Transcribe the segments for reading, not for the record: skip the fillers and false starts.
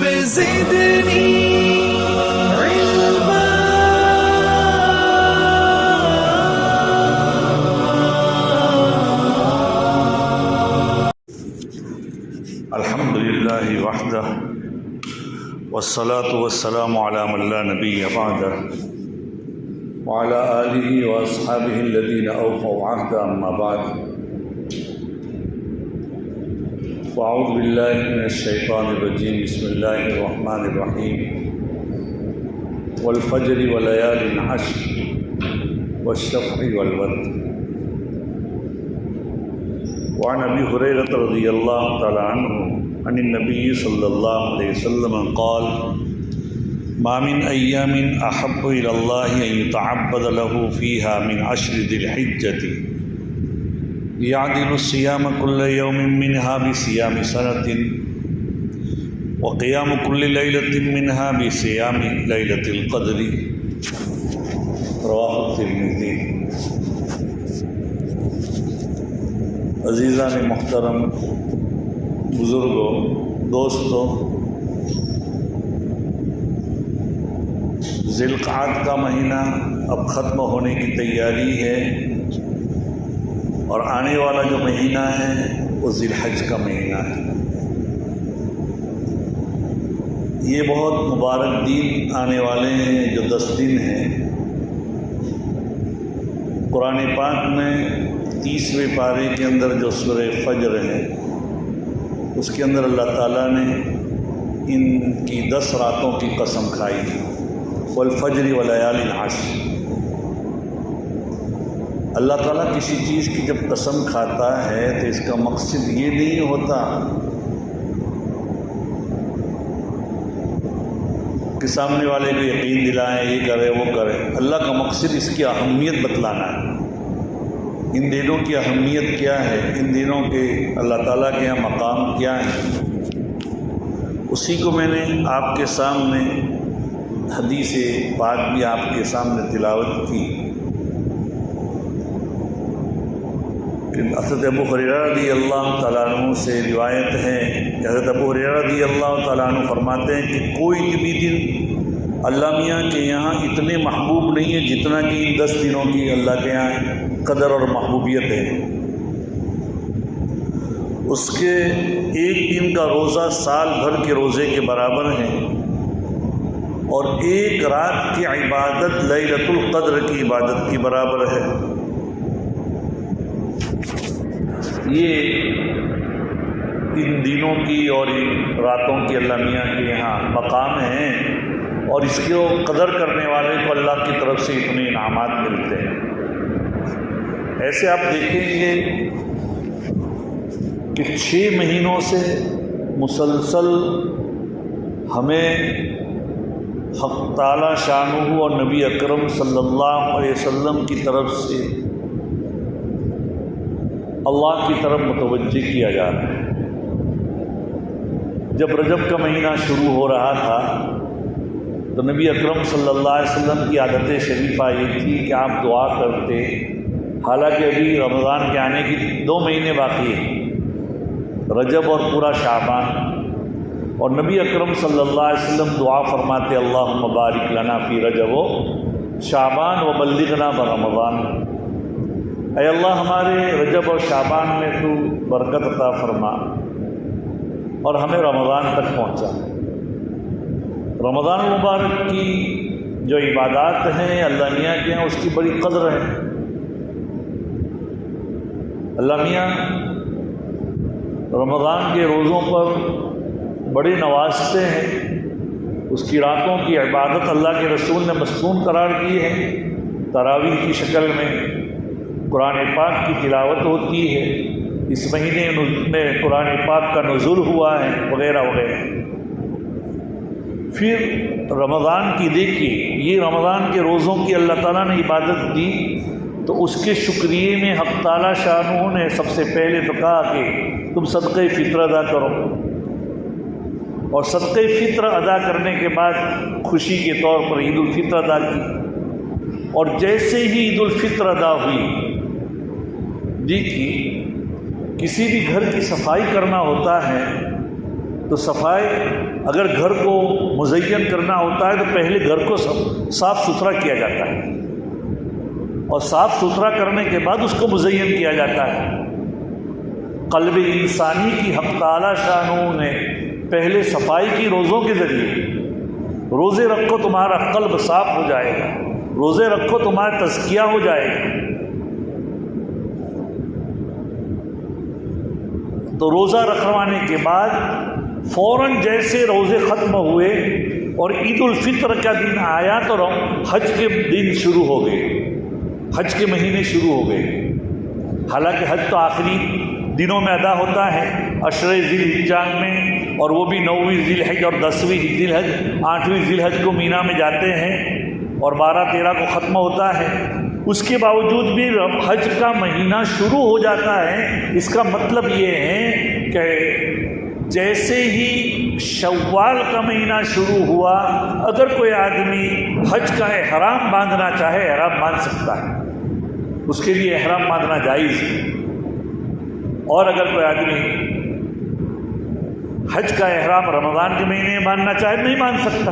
رب زدني علما الحمد لله وحده والصلاة والسلام على من لا نبي بعده وعلى آله وأصحابه الذين أوفوا عهدا أما بعد فأعوذ بالله من الشيطان الرجيم بسم الله الرحمن الرحيم والفجر وليال عشر والشفع والوتر وعن أبي هريرة رضي الله تعالى عنه عن النبي صلى الله عليه وسلم قال ما من أيام أحب إلى الله أن يتعبد له فيها من عشر ذي الحجة يعدل الصيام كل يوم منها بصيام سنة وقيام كل ليلة منها بصيام ليلة القدر رواه الترمذي۔ عزیزان محترم، بزرگوں، دوستوں، ذی القعدہ کا مہینہ اب ختم ہونے کی تیاری ہے اور آنے والا جو مہینہ ہے وہ ذی الحج کا مہینہ ہے۔ یہ بہت مبارک دن آنے والے ہیں جو 10 دن ہیں۔ قرآن پاک میں 30ویں پارے کے اندر جو سورہ فجر ہے اس کے اندر اللہ تعالیٰ نے ان کی 10 راتوں کی قسم کھائی ہے، والفجر ولیال عشر۔ اللہ تعالیٰ کسی چیز کی جب قسم کھاتا ہے تو اس کا مقصد یہ نہیں ہوتا کہ سامنے والے کو یقین دلائیں، یہ کرے وہ کرے۔ اللہ کا مقصد اس کی اہمیت بتلانا ہے، ان دنوں کی اہمیت کیا ہے، ان دنوں کے اللہ تعالیٰ کے یہاں مقام کیا ہے۔ اسی کو میں نے آپ کے سامنے حدیث پاک بھی آپ کے سامنے تلاوت کی کہ حضرت ابو ہریرہ رضی اللہ تعالیٰ عنہ سے روایت ہے کہ حضرت ابو ہریرہ رضی اللہ تعالیٰ عنہ فرماتے ہیں کہ کوئی بھی دن اللہ میاں کے یہاں اتنے محبوب نہیں ہے جتنا کہ ان 10 دنوں کی اللہ کے یہاں قدر اور محبوبیت ہے۔ اس کے ایک دن کا روزہ سال بھر کے روزے کے برابر ہے، اور ایک رات کی عبادت لیلۃ القدر کی عبادت کی برابر ہے۔ یہ ان دنوں کی اور ان راتوں کی اللہ میاں کے یہاں مقام ہیں، اور اس کو قدر کرنے والے کو اللہ کی طرف سے اتنے انعامات ملتے ہیں۔ ایسے آپ دیکھیں گے کہ 6 مہینوں سے مسلسل ہمیں حق تعالی شانہ اور نبی اکرم صلی اللہ علیہ وسلم کی طرف سے اللہ کی طرف متوجہ کیا جا رہا ہے۔ جب رجب کا مہینہ شروع ہو رہا تھا تو نبی اکرم صلی اللہ علیہ وسلم کی عادت شریفہ یہ تھی کہ آپ دعا کرتے، حالانکہ ابھی رمضان کے آنے کی 2 مہینے باقی ہیں، رجب اور پورا شعبان، اور نبی اکرم صلی اللہ علیہ وسلم دعا فرماتے اللہم بارک لنا فی رجب و شعبان و بلغنا برمضان۔ اے اللہ ہمارے رجب اور شعبان میں تو برکت عطا فرما اور ہمیں رمضان تک پہنچا۔ رمضان المبارک کی جو عبادات ہیں اللہ میاں کے ہیں اس کی بڑی قدر ہے۔ اللہ میاں رمضان کے روزوں پر بڑے نوازتے ہیں، اس کی راتوں کی عبادت اللہ کے رسول نے مسنون قرار دی ہے۔ تراویح کی شکل میں قرآن پاک کی تلاوت ہوتی ہے، اس مہینے میں قرآن پاک کا نزول ہوا ہے وغیرہ وغیرہ۔ پھر رمضان کی دیکھیے، یہ رمضان کے روزوں کی اللہ تعالیٰ نے عبادت دی تو اس کے شکریے میں حق تعالیٰ شانہ نے سب سے پہلے تو کہا کہ تم صدقہ فطر ادا کرو، اور صدقہ فطر ادا کرنے کے بعد خوشی کے طور پر عید الفطر ادا کی، اور جیسے ہی عید الفطر ادا ہوئی، دیکھیے کسی بھی گھر کی صفائی کرنا ہوتا ہے تو صفائی اگر گھر کو مزین کرنا ہوتا ہے تو پہلے گھر کو صاف ستھرا کیا جاتا ہے، اور صاف ستھرا کرنے کے بعد اس کو مزین کیا جاتا ہے۔ قلب انسانی کی حق تعالی شانہ نے پہلے صفائی کی روزوں کے ذریعے۔ روزے رکھو تمہارا قلب صاف ہو جائے گا، روزے رکھو تمہارا تزکیہ ہو جائے گا۔ تو روزہ رکھوانے کے بعد فوراً جیسے روزے ختم ہوئے اور عید الفطر کا دن آیا تو حج کے دن شروع ہو گئے، حج کے مہینے شروع ہو گئے۔ حالانکہ حج تو آخری دنوں میں ادا ہوتا ہے، عشرِ ذی الحجہ میں، اور وہ بھی 9ویں ذی الحج اور 10ویں ذی الحج، 8ویں ذی الحج کو مینا میں جاتے ہیں اور 12-13 کو ختم ہوتا ہے۔ اس کے باوجود بھی حج کا مہینہ شروع ہو جاتا ہے۔ اس کا مطلب یہ ہے کہ جیسے ہی شوال کا مہینہ شروع ہوا، اگر کوئی آدمی حج کا احرام باندھنا چاہے احرام باندھ سکتا ہے، اس کے لیے احرام باندھنا جائز ہے۔ اور اگر کوئی آدمی حج کا احرام رمضان کے مہینے میں باندھنا چاہے نہیں باندھ سکتا۔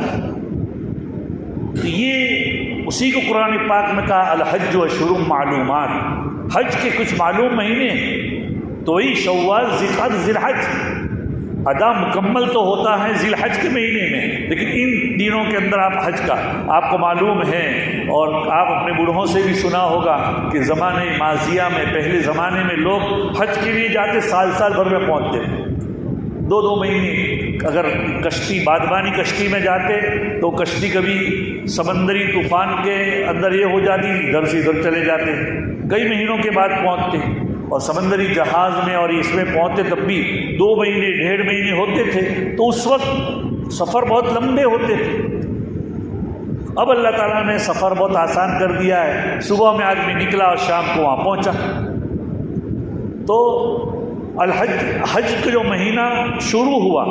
تو یہ اسی کو قرآن پاک میں کہا الحج اشہر معلومات، حج کے کچھ معلوم مہینے ہیں، تو وہی شوال، ذوالقعدہ، ذی الحج۔ ادا مکمل تو ہوتا ہے ذی الحج کے مہینے میں، لیکن ان دنوں کے اندر آپ حج کا آپ کو معلوم ہے، اور آپ اپنے بوڑھوں سے بھی سنا ہوگا کہ زمانے ماضیہ میں، پہلے زمانے میں لوگ حج کے لیے جاتے سال بھر میں پہنچتے تھے، 2 مہینے۔ اگر کشتی بادبانی کشتی میں جاتے تو کشتی کبھی سمندری طوفان کے اندر یہ ہو جاتی، ادھر سے ادھر چلے جاتے، کئی مہینوں کے بعد پہنچتے، اور سمندری جہاز میں اور اس میں پہنچتے تب بھی 2 مہینے 1.5 مہینے ہوتے تھے، تو اس وقت سفر بہت لمبے ہوتے تھے۔ اب اللہ تعالیٰ نے سفر بہت آسان کر دیا ہے، صبح میں آدمی نکلا اور شام کو وہاں پہنچا۔ تو حج کا جو مہینہ شروع ہوا،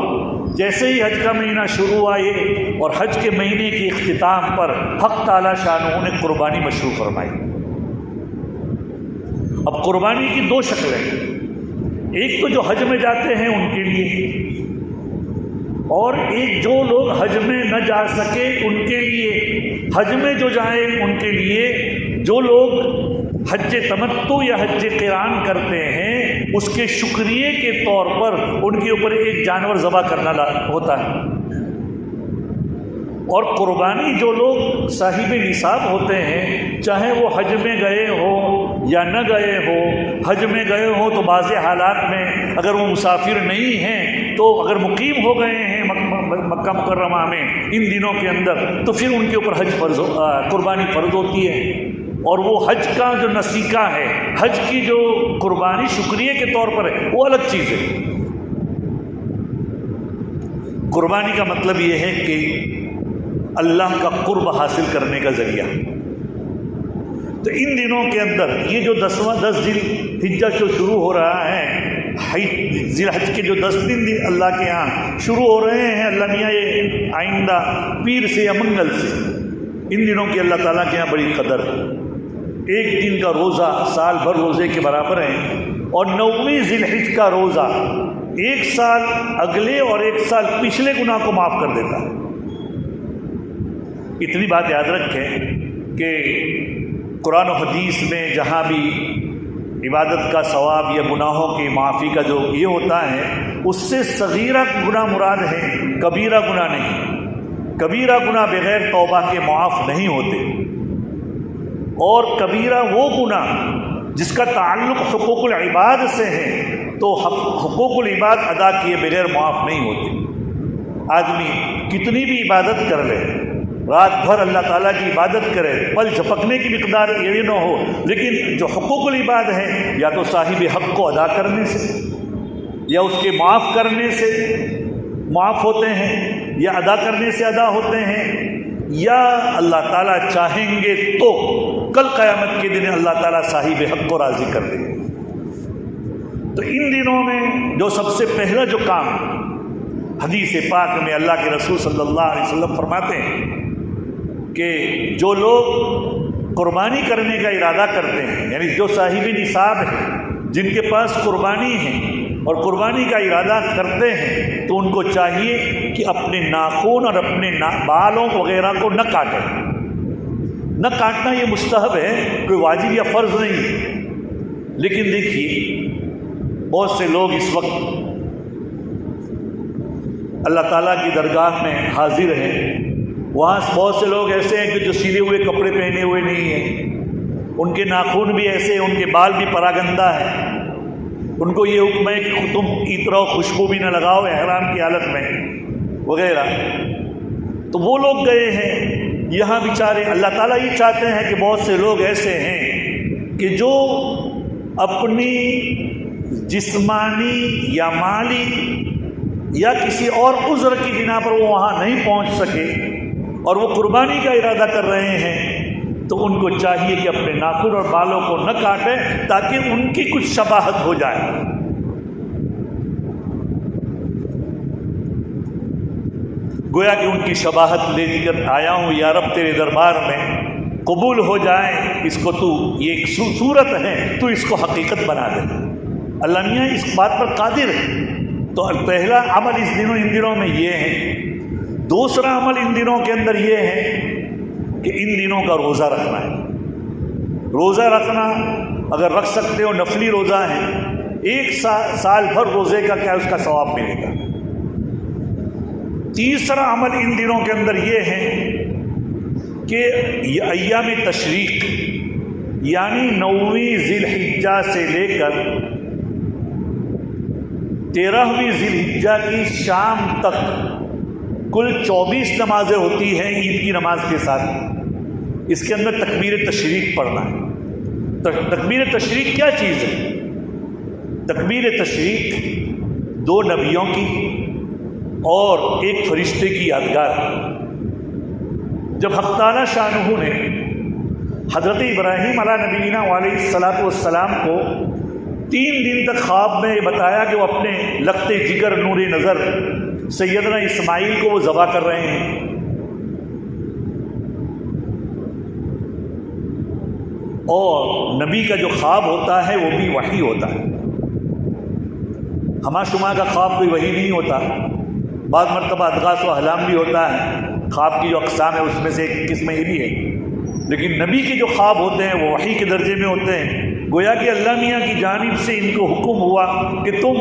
جیسے ہی حج کا مہینہ شروع ہوا یہ، اور حج کے مہینے کے اختتام پر حق تعالی شانہ نے قربانی مشروع فرمائی۔ اب قربانی کی 2 شکلیں، ایک تو جو حج میں جاتے ہیں ان کے لیے، اور ایک جو لوگ حج میں نہ جا سکے ان کے لیے۔ حج میں جو جائیں ان کے لیے، جو لوگ حج تمتع یا حج قران کرتے ہیں، اس کے شکریہ کے طور پر ان کے اوپر ایک جانور ذبح کرنا ہوتا ہے۔ اور قربانی جو لوگ صاحب نصاب ہوتے ہیں، چاہے وہ حج میں گئے ہو یا نہ گئے ہو، حج میں گئے ہو تو بعض حالات میں اگر وہ مسافر نہیں ہیں تو اگر مقیم ہو گئے ہیں مکہ مکرمہ میں ان دنوں کے اندر، تو پھر ان کے اوپر قربانی فرض ہوتی ہے۔ اور وہ حج کا جو نسیکہ ہے، حج کی جو قربانی شکریہ کے طور پر ہے، وہ الگ چیز ہے۔ قربانی کا مطلب یہ ہے کہ اللہ کا قرب حاصل کرنے کا ذریعہ۔ تو ان دنوں کے اندر یہ جو 10 ذی الحجہ جو شروع ہو رہا ہے، ذی الحج کے جو 10 دن اللہ کے ہاں شروع ہو رہے ہیں، اللہ میاں یہ آئندہ پیر سے یا منگل سے، ان دنوں کی اللہ تعالیٰ کے ہاں بڑی قدر ہے۔ 1 دن کا روزہ سال بھر روزے کے برابر ہے، اور 9ویں ذی الحج کا روزہ 1 سال اگلے اور 1 سال پچھلے گناہ کو معاف کر دیتا ہے۔ اتنی بات یاد رکھیں کہ قرآن و حدیث میں جہاں بھی عبادت کا ثواب یا گناہوں کی معافی کا جو یہ ہوتا ہے، اس سے صغیرہ گناہ مراد ہے، کبیرہ گناہ نہیں۔ کبیرہ گناہ بغیر توبہ کے معاف نہیں ہوتے، اور کبیرہ وہ گناہ جس کا تعلق حقوق العباد سے ہے تو حقوق العباد ادا کیے بغیر معاف نہیں ہوتے۔ آدمی کتنی بھی عبادت کر لے، رات بھر اللہ تعالیٰ کی عبادت کرے، پل جھپکنے کی مقدار یہ نہ ہو، لیکن جو حقوق العباد ہیں یا تو صاحب حق کو ادا کرنے سے یا اس کے معاف کرنے سے معاف ہوتے ہیں، یا ادا کرنے سے ادا ہوتے ہیں، یا اللہ تعالیٰ چاہیں گے تو کل قیامت کے دن اللہ تعالیٰ صاحب حق کو راضی کر دیں گے۔ تو ان دنوں میں جو سب سے پہلا جو کام حدیث پاک میں اللہ کے رسول صلی اللہ علیہ وسلم فرماتے ہیں کہ جو لوگ قربانی کرنے کا ارادہ کرتے ہیں، یعنی جو صاحب نصاب ہیں، جن کے پاس قربانی ہے اور قربانی کا ارادہ کرتے ہیں، تو تو ان کو چاہیے کہ اپنے ناخن اور اپنے بالوں وغیرہ کو نہ کاٹیں. نہ کاٹنا یہ مستحب ہے، کوئی واجب یا فرض نہیں. لیکن دیکھیے بہت سے لوگ اس وقت اللہ تعالیٰ کی درگاہ میں حاضر ہیں، وہاں بہت سے لوگ ایسے ہیں کہ جو سلے ہوئے کپڑے پہنے ہوئے نہیں ہیں، ان کے ناخن بھی ایسے ہیں، ان کے بال بھی پراگندہ ہیں. ان کو یہ حکم ہے کہ تم عطر و خوشبو بھی نہ لگاؤ احرام کی حالت میں وغیرہ. تو وہ لوگ گئے ہیں یہاں بیچارے. اللہ تعالیٰ یہ چاہتے ہیں کہ بہت سے لوگ ایسے ہیں کہ جو اپنی جسمانی یا مالی یا کسی اور عذر کی بنا پر وہ وہاں نہیں پہنچ سکے اور وہ قربانی کا ارادہ کر رہے ہیں، تو ان کو چاہیے کہ اپنے ناخن اور بالوں کو نہ کاٹیں تاکہ ان کی کچھ شباہت ہو جائے. گویا کہ ان کی شباہت لے کر آیا ہوں یا رب تیرے دربار میں، قبول ہو جائے اس کو، تو یہ ایک صورت ہے، تو اس کو حقیقت بنا دے. اللہ میاں اس بات پر قادر ہے. تو پہلا عمل ان دنوں میں یہ ہے. دوسرا عمل ان دنوں کے اندر یہ ہے کہ ان دنوں کا روزہ رکھنا ہے. روزہ رکھنا اگر رکھ سکتے ہو، نفلی روزہ ہے، ایک سال بھر روزے کا کیا اس کا ثواب ملے گا. تیسرا عمل ان دنوں کے اندر یہ ہے کہ ایام تشریق یعنی 9ویں ذی الحجہ سے لے کر 13ویں ذی الحجہ کی شام تک کل 24 نمازیں ہوتی ہیں عید کی نماز کے ساتھ. اس کے اندر تکبیر تشریق پڑھنا ہے. تکبیر تشریق کیا چیز ہے؟ تکبیر تشریق 2 نبیوں کی اور ایک فرشتے کی یادگار. جب حق تعالیٰ شانہ نے حضرت ابراہیم علیہ نبینا علیہ الصلاۃ والسلام کو 3 دن تک خواب میں بتایا کہ وہ اپنے لختے جگر نور نظر سیدنا اسماعیل کو وہ ذبح کر رہے ہیں، اور نبی کا جو خواب ہوتا ہے وہ بھی وحی ہوتا ہے. ہما شما کا خواب کوئی وحی نہیں ہوتا. بعض مرتبہ ادغاث و احلام بھی ہوتا ہے، خواب کی جو اقسام ہے اس میں سے ایک قسم یہ بھی ہے. لیکن نبی کے جو خواب ہوتے ہیں وہ وحی کے درجے میں ہوتے ہیں. گویا کہ اللہ میاں کی جانب سے ان کو حکم ہوا کہ تم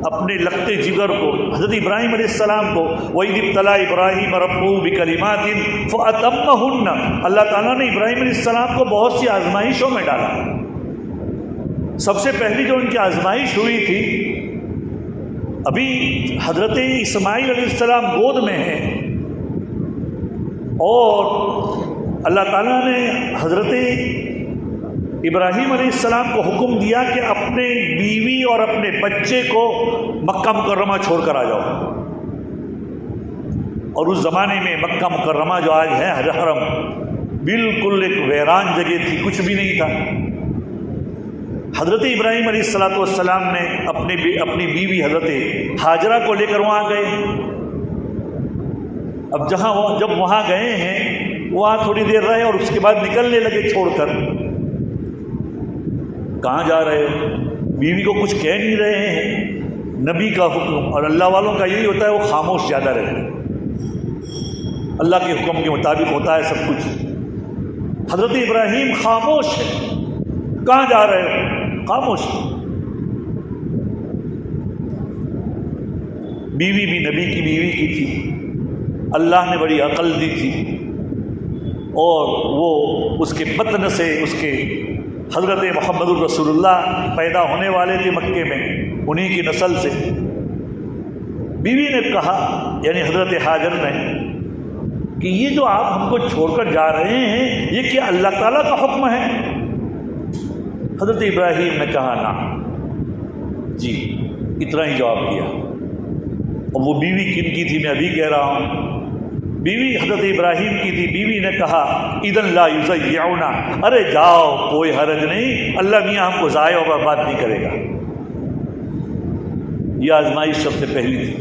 اپنے لختے جگر کو، حضرت ابراہیم علیہ السلام کو، وَإِذِ ابْتَلَىٰ إِبْرَاهِيمَ رَبُّهُ بِكَلِمَاتٍ فَأَتَمَّهُنَّ. اللہ تعالیٰ نے ابراہیم علیہ السلام کو بہت سی آزمائشوں میں ڈالا. سب سے پہلی جو ان کی آزمائش ہوئی تھی، ابھی حضرت اسماعیل علیہ السلام گود میں ہیں اور اللہ تعالیٰ نے حضرت ابراہیم علیہ السلام کو حکم دیا کہ اپنے بیوی اور اپنے بچے کو مکہ مکرمہ چھوڑ کر آ جاؤ. اور اس زمانے میں مکہ مکرمہ جو آج ہے حرم، بالکل ایک ویران جگہ تھی، کچھ بھی نہیں تھا. حضرت ابراہیم علیہ السلام نے اپنی بیوی حضرت ہاجرہ کو لے کر وہاں گئے. اب جب وہاں گئے ہیں وہاں تھوڑی دیر رہے اور اس کے بعد نکلنے لگے چھوڑ کر. کہاں جا رہے ہو؟ بیوی کو کچھ کہہ نہیں رہے ہیں. نبی کا حکم اور اللہ والوں کا یہی ہوتا ہے، وہ خاموش زیادہ رہتے ہیں. اللہ کے حکم کے مطابق ہوتا ہے سب کچھ. حضرت ابراہیم خاموش ہے. کہاں جا رہے ہو؟ خاموش. بیوی بھی نبی کی بیوی کی تھی، اللہ نے بڑی عقل دی تھی، اور وہ اس کے بطن سے اس کے حضرت محمد الرسول اللہ پیدا ہونے والے تھے مکے میں، انہی کی نسل سے. بیوی نے کہا، یعنی حضرت ہاجر نے، کہ یہ جو آپ ہم کو چھوڑ کر جا رہے ہیں یہ کیا اللہ تعالیٰ کا حکم ہے؟ حضرت ابراہیم نے کہا نا جی، اتنا ہی جواب دیا. اور وہ بیوی کن کی تھی میں ابھی کہہ رہا ہوں، بیوی حضرت ابراہیم کی تھی. بیوی نے کہا اذن لا یضیعنا، ارے جاؤ کوئی حرج نہیں، اللہ میاں ہم کو ضائع اور برباد نہیں کرے گا. یہ آزمائش سب سے پہلی تھی.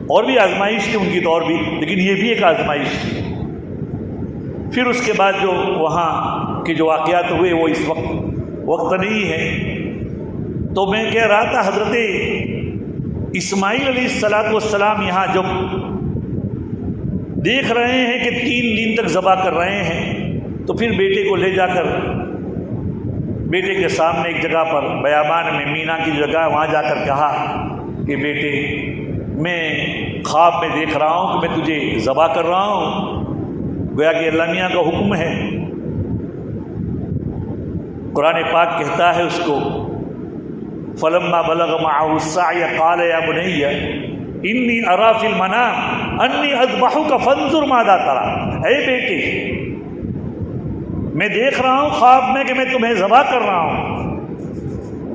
اور بھی آزمائش تھی ان کی طور بھی، لیکن یہ بھی ایک آزمائش تھی. پھر اس کے بعد جو وہاں کے جو واقعات ہوئے وہ اس وقت نہیں ہے. تو میں کہہ رہا تھا حضرت اسماعیل علیہ السلام یہاں جب دیکھ رہے ہیں کہ 3 دن تک ذبح کر رہے ہیں، تو پھر بیٹے کو لے جا کر بیٹے کے سامنے ایک جگہ پر بیابان میں مینا کی جگہ ہے، وہاں جا کر کہا کہ بیٹے میں خواب میں دیکھ رہا ہوں کہ میں تجھے ذبح کر رہا ہوں، گویا کہ اللہ میاں کا حکم ہے۔ قرآن پاک کہتا ہے اس کو فلما بلغ معه السعي قال يا بني انی ارى في المنام انی اذبحك فانظر ماذا ترى، اے بیٹے میں دیکھ رہا ہوں خواب میں کہ میں تمہیں ذبح کر رہا ہوں،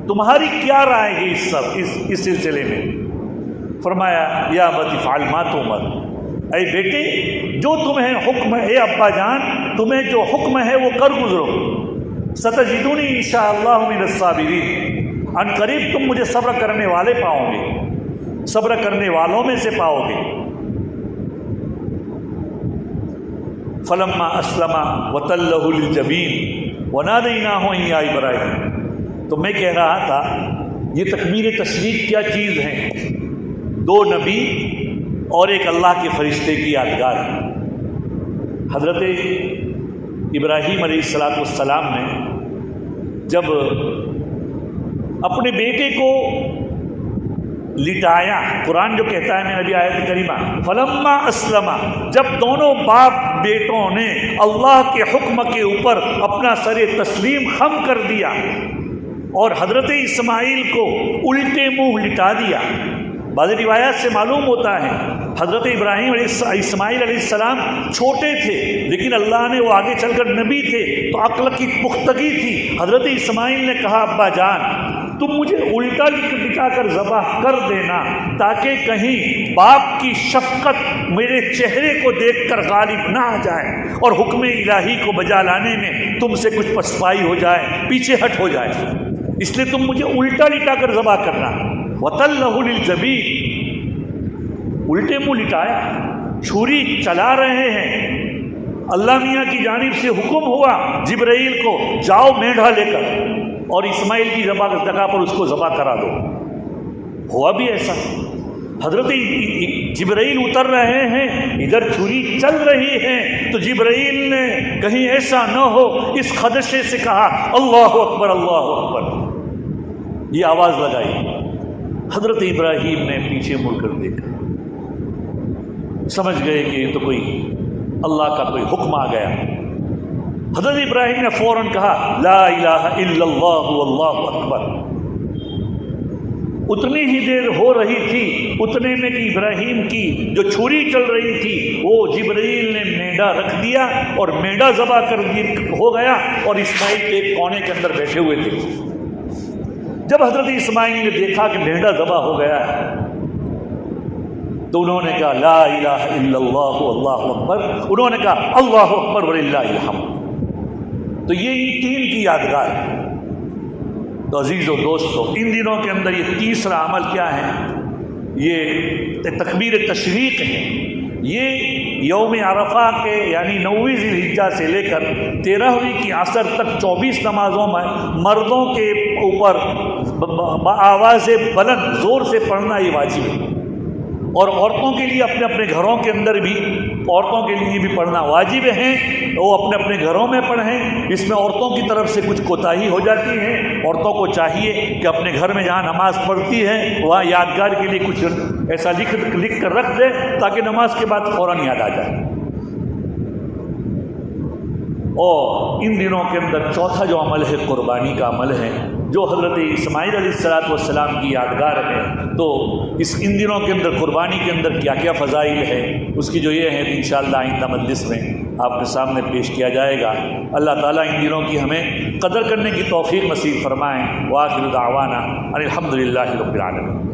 تمہاری کیا رائے ہے اس سلسلے میں؟ فرمایا یا ابت افعل ما تؤمر، اے بیٹے جو تمہیں حکم ہے، اے ابا جان تمہیں جو حکم ہے وہ کر گزرو، ستجدونی انشاءاللہ من الصابرین، ان قریب تم مجھے صبر کرنے والے پاؤ گے، صبر کرنے والوں میں سے پاؤ گے۔ فلما اسلم وتلہ للجبین ونادیناہ ان یا ابراہیم۔ تو میں کہہ رہا تھا یہ تکمیل تشریق کیا چیز ہے؟ 2 نبی اور ایک اللہ کے فرشتے کی یادگار ہے۔ حضرت ابراہیم علیہ السلام نے جب اپنے بیٹے کو لٹایا، قرآن جو کہتا ہے میں نبی آیت کریمہ فلما اسلم، جب دونوں باپ بیٹوں نے اللہ کے حکم کے اوپر اپنا سر تسلیم خم کر دیا اور حضرت اسماعیل کو الٹے منہ لٹا دیا۔ بعض روایات سے معلوم ہوتا ہے حضرت ابراہیم اسماعیل علیہ السلام چھوٹے تھے، لیکن اللہ نے وہ آگے چل کر نبی تھے تو عقل کی پختگی تھی۔ حضرت اسماعیل نے کہا ابا جان تم مجھے الٹا لٹا کر ذبح کر دینا تاکہ کہیں باپ کی شفقت میرے چہرے کو دیکھ کر غالب نہ آ جائے اور حکم الہی کو بجا لانے میں تم سے کچھ پسپائی ہو جائے، پیچھے ہٹ ہو جائے، اس لیے تم مجھے الٹا لٹا کر ذبح کرنا۔ وَتَلَّهُ لِلْجَبِينِ، الٹے منہ لٹایا، چھری چلا رہے ہیں، اللہ میاں کی جانب سے حکم ہوا جبرائیل کو جاؤ میڈھا لے کر اور اسماعیل کی جگہ پر اس کو ذبح کرا دو۔ ہوا بھی ایسا، حضرت جبرائیل اتر رہے ہیں، ادھر چھری چل رہی ہے تو جبرائیل نے کہیں ایسا نہ ہو اس خدشے سے کہا اللہ اکبر اللہ اکبر، یہ آواز لگائی۔ حضرت ابراہیم نے پیچھے مڑ کر دیکھا، سمجھ گئے کہ یہ تو کوئی اللہ کا کوئی حکم آ گیا۔ حضرت ابراہیم نے فوراً کہا لا الہ الا اللہ واللہ اکبر۔ اتنی ہی دیر ہو رہی تھی اتنے میں کہ ابراہیم کی جو چھری چل رہی تھی وہ جبرائیل نے میڈا رکھ دیا اور میڈا ذبح کر ہو گیا اور اسماعیل کے ایک کونے کے اندر بیٹھے ہوئے تھے۔ جب حضرت اسماعیل نے دیکھا کہ میڈا ذبح ہو گیا ہے تو انہوں نے کہا لا الہ الا اللہ واللہ اکبر، انہوں نے کہا اللہ اکبر وللہ الحمد۔ تو یہ ان 3 کی یادگار ہے۔ تو عزیزو دوستو ان دنوں کے اندر یہ تیسرا عمل کیا ہے؟ یہ تکبیر تشریق ہے۔ یہ یوم عرفہ کے یعنی 9ویں ذی الحجہ سے لے کر 13ویں کی عصر تک 24 نمازوں میں مردوں کے اوپر آواز بلند زور سے پڑھنا یہ واجب ہے، اور عورتوں کے لیے اپنے اپنے گھروں کے اندر بھی عورتوں کے لیے بھی پڑھنا واجب ہے، وہ اپنے اپنے گھروں میں پڑھیں۔ اس میں عورتوں کی طرف سے کچھ کوتاہی ہو جاتی ہے، عورتوں کو چاہیے کہ اپنے گھر میں جہاں نماز پڑھتی ہے وہاں یادگار کے لیے کچھ ایسا لکھ کر رکھ دے تاکہ نماز کے بعد فوراً یاد آ جائے۔ اور ان دنوں کے اندر چوتھا جو عمل ہے قربانی کا عمل ہے، جو حضرت اسماعیل علیہ السلام کی یادگار ہے۔ تو ان دنوں کے اندر قربانی کے اندر کیا کیا فضائل ہے اس کی جو یہ ہے انشاءاللہ آئندہ مجلس میں آپ کے سامنے پیش کیا جائے گا۔ اللہ تعالیٰ ان دنوں کی ہمیں قدر کرنے کی توفیق نصیب فرمائیں۔ وآخر دعوانا ان الحمد للہ رب العالمین۔